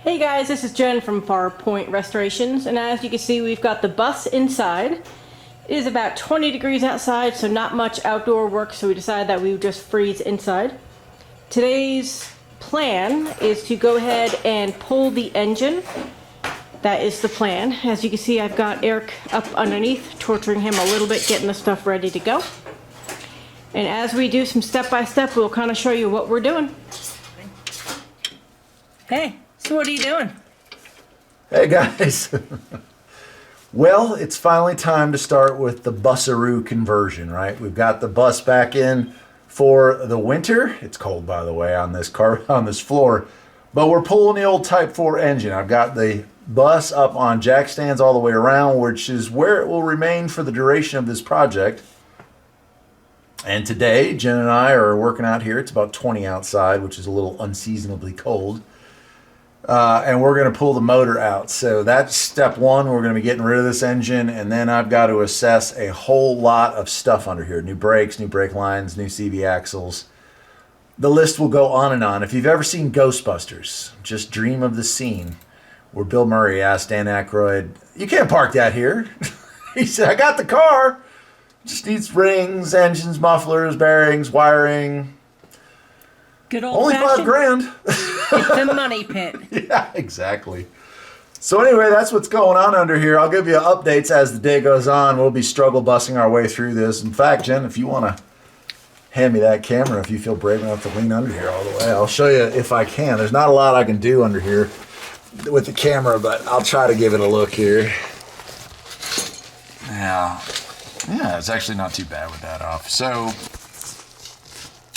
Hey guys, this is Jen from Farpoint Restorations, and as you can see, we've got the bus inside. It is about 20 degrees outside, so not much outdoor work, so we decided that we would just freeze inside. Today's plan is to go ahead and pull the engine. That is the plan. As you can see, I've got Eric up underneath, torturing him a little bit, getting the stuff ready to go. And as we do some step-by-step, we'll kind of show you what we're doing. Hey. So what are you doing? Hey guys. Well, it's finally time to start with the busaroo conversion, right? We've got the bus back in for the winter. It's cold, by the way, on this floor. But we're pulling the old Type 4 engine. I've got the bus up on jack stands all the way around, which is where it will remain for the duration of this project. And today, Jen and I are working out here. It's about 20 outside, which is a little unseasonably cold. And we're going to pull the motor out. So that's step one. We're going to be getting rid of this engine, and then I've got to assess a whole lot of stuff under here. New brakes, new brake lines, new CV axles. The list will go on and on. If you've ever seen Ghostbusters, just dream of the scene where Bill Murray asked Dan Aykroyd, "You can't park that here." He said, "I got the car. Just needs rings, engines, mufflers, bearings, wiring. Good old Only fashioned. $5,000. The money pit. Yeah, exactly. So anyway, that's what's going on under here. I'll give you updates as the day goes on. We'll be struggle busting our way through this. In fact, Jen, if you want to hand me that camera, if you feel brave enough to lean under here all the way, I'll show you if I can. There's not a lot I can do under here with the camera, but I'll try to give it a look here. Yeah, it's actually not too bad with that off. So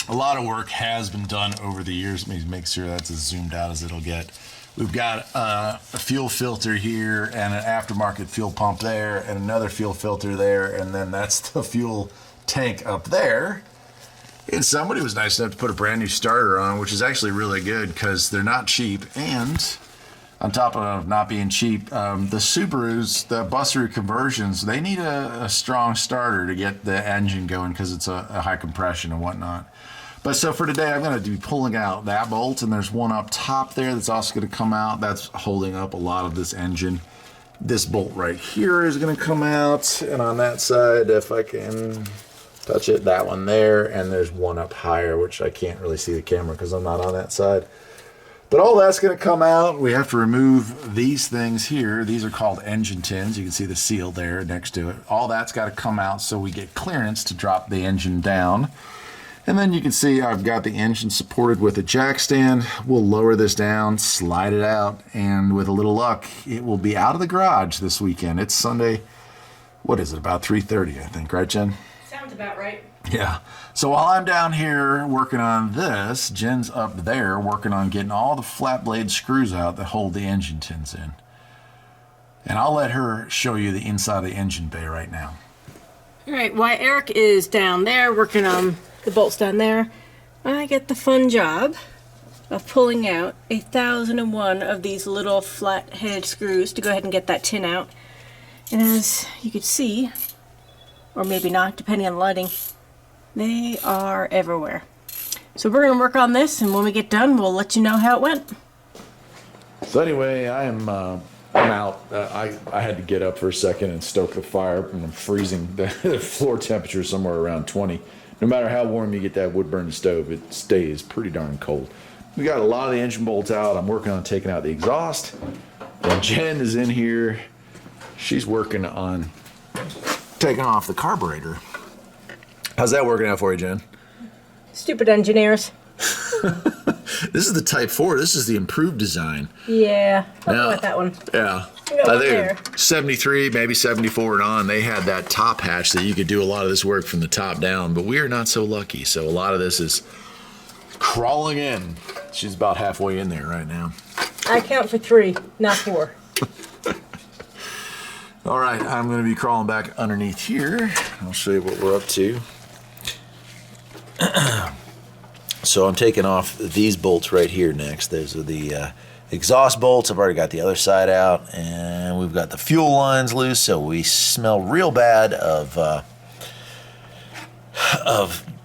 a lot of work has been done over the years. Let me make sure that's as zoomed out as it'll get. We've got a fuel filter here and an aftermarket fuel pump there and another fuel filter there, and then that's the fuel tank up there. And somebody was nice enough to put a brand new starter on, which is actually really good because they're not cheap. And on top of not being cheap, the Subarus, the busaroo conversions, they need a strong starter to get the engine going because it's a high compression and whatnot. But so for today, I'm going to be pulling out that bolt, and there's one up top there that's also going to come out. That's holding up a lot of this engine. This bolt right here is going to come out, and on that side, if I can touch it, that one there, and there's one up higher, which I can't really see the camera because I'm not on that side. But all that's going to come out. We have to remove these things here. These are called engine tins. You can see the seal there next to it. All that's got to come out so we get clearance to drop the engine down. And then you can see I've got the engine supported with a jack stand. We'll lower this down, slide it out, and with a little luck, it will be out of the garage this weekend. It's Sunday, what is it, about 3:30, I think, right, Jen? Sounds about right. Yeah. So while I'm down here working on this, Jen's up there working on getting all the flat blade screws out that hold the engine tins in. And I'll let her show you the inside of the engine bay right now. All right, while Eric is down there working on the bolts down there, I get the fun job of pulling out 1,001 of these little flat-headed screws to go ahead and get that tin out. And as you can see, or maybe not, depending on lighting, they are everywhere. So we're going to work on this, and when we get done, we'll let you know how it went. So anyway, I'm out. I had to get up for a second and stoke the fire, and I'm freezing. The floor temperature is somewhere around 20. No matter how warm you get that wood-burning stove, it stays pretty darn cold. We got a lot of the engine bolts out. I'm working on taking out the exhaust. And Jen is in here. She's working on taking off the carburetor. How's that working out for you, Jen? Stupid engineers. This is the Type 4. This is the improved design. Yeah, I'll Now, go with that one. Yeah. I got one think there. 73, maybe 74 and on, they had that top hatch that you could do a lot of this work from the top down, but we are not so lucky. So a lot of this is crawling in. She's about halfway in there right now. I count for 3, not 4. All right, I'm going to be crawling back underneath here. I'll show you what we're up to. So I'm taking off these bolts right here next. Those are the exhaust bolts. I've already got the other side out, and we've got the fuel lines loose, so we smell real bad of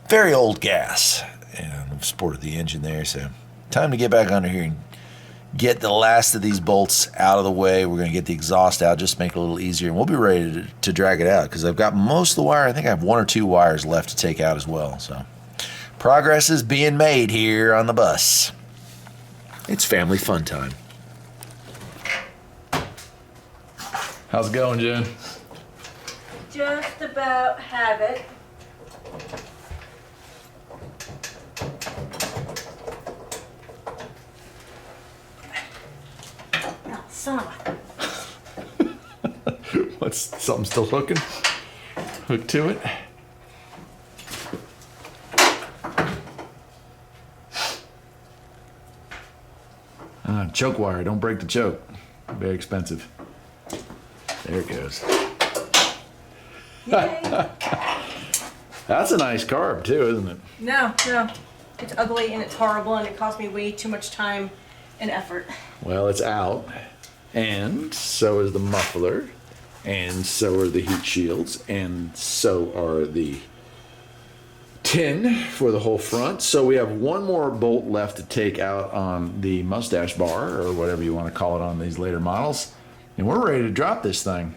very old gas. And I've supported the engine there, so time to get back under here and get the last of these bolts out of the way. We're going to get the exhaust out, just make it a little easier, and we'll be ready to drag it out because I've got most of the wire. I think I have 1 or 2 wires left to take out as well. So progress is being made here on the bus. It's family fun time. How's it going, Jen? Just about have it. Oh, son of a... What's something still hooking? Hook to it? Choke wire. Don't break the choke. Very expensive. There it goes. Yay. That's a nice carb too, isn't it? No. It's ugly and it's horrible and it cost me way too much time and effort. Well, it's out, and so is the muffler, and so are the heat shields, and so are the tin for the whole front. So we have one more bolt left to take out on the mustache bar, or whatever you want to call it on these later models, and we're ready to drop this thing.